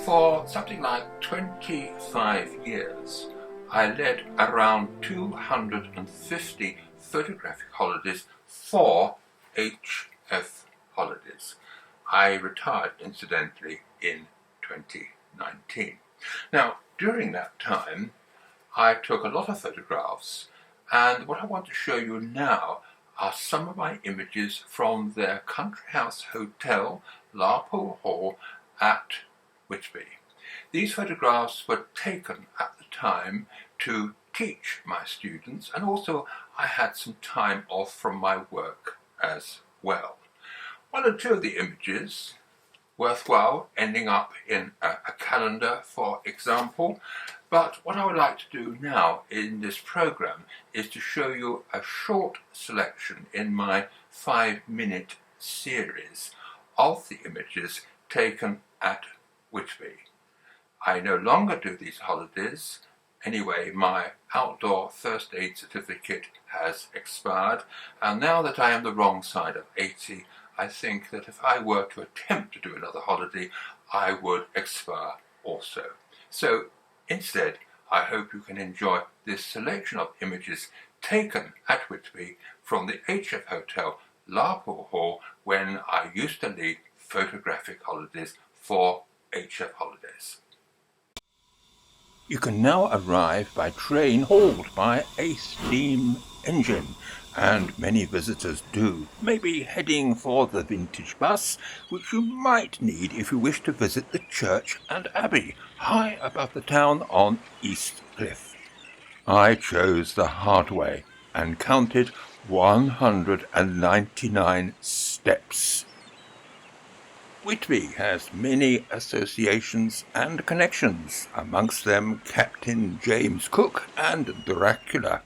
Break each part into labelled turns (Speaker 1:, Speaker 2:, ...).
Speaker 1: For something like 25 years, I led around 250 photographic holidays for HF Holidays. I retired, incidentally, in 2019. Now, during that time, I took a lot of photographs, and what I want to show you now are some of my images from their country house hotel, Larpool Hall, at Whitby. These photographs were taken at the time to teach my students, and also I had some time off from my work as well. One or two of the images worthwhile ending up in a calendar, for example, but what I would like to do now in this program is to show you a short selection in my 5-minute series of the images taken at Whitby. I no longer do these holidays. Anyway, my outdoor first aid certificate has expired, and now that I am the wrong side of 80, I think that if I were to attempt to do another holiday, I would expire also. So instead, I hope you can enjoy this selection of images taken at Whitby from the HF Hotel, Larpool Hall, when I used to lead photographic holidays for HF Holidays. You can now arrive by train hauled by a steam engine, and many visitors do, maybe heading for the vintage bus, which you might need if you wish to visit the church and abbey, high above the town on East Cliff. I chose the hard way and counted 199 steps. Whitby has many associations and connections, amongst them Captain James Cook and Dracula.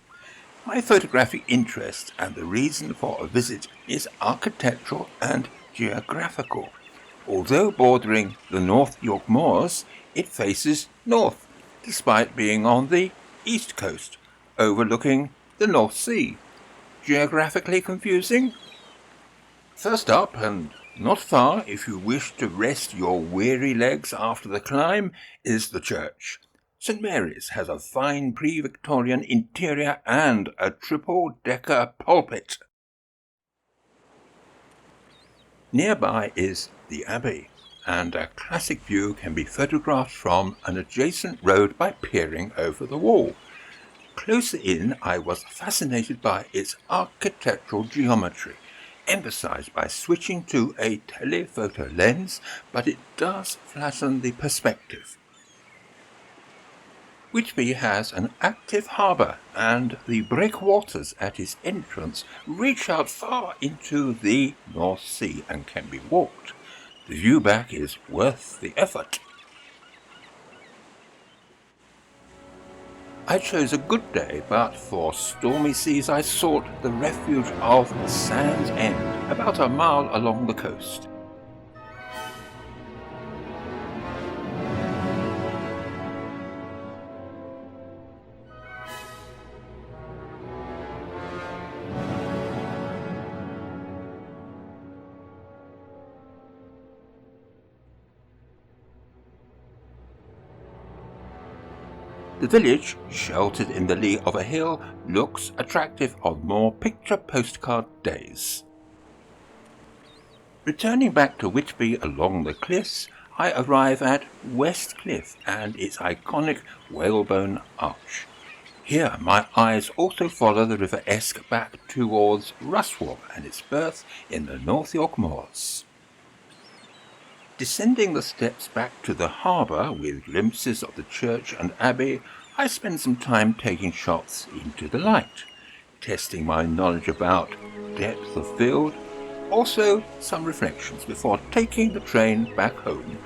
Speaker 1: My photographic interest and the reason for a visit is architectural and geographical. Although bordering the North York Moors, it faces north, despite being on the east coast, overlooking the North Sea. Geographically confusing? First up, and not far if you wish to rest your weary legs after the climb, is the church. St Mary's has a fine pre-Victorian interior and a triple-decker pulpit. Nearby is the Abbey, and a classic view can be photographed from an adjacent road by peering over the wall. Closer in, I was fascinated by its architectural geometry, emphasized by switching to a telephoto lens, but it does flatten the perspective. Whitby has an active harbour, and the breakwaters at its entrance reach out far into the North Sea and can be walked. The view back is worth the effort. I chose a good day, but for stormy seas I sought the refuge of Sand's End, about a mile along the coast. The village, sheltered in the lee of a hill, looks attractive on more picture postcard days. Returning back to Whitby along the cliffs, I arrive at West Cliff and its iconic whalebone arch. Here my eyes also follow the River Esk back towards Ruswell and its birth in the North York Moors. Descending the steps back to the harbour with glimpses of the church and abbey, I spend some time taking shots into the light, testing my knowledge about depth of field, also some reflections before taking the train back home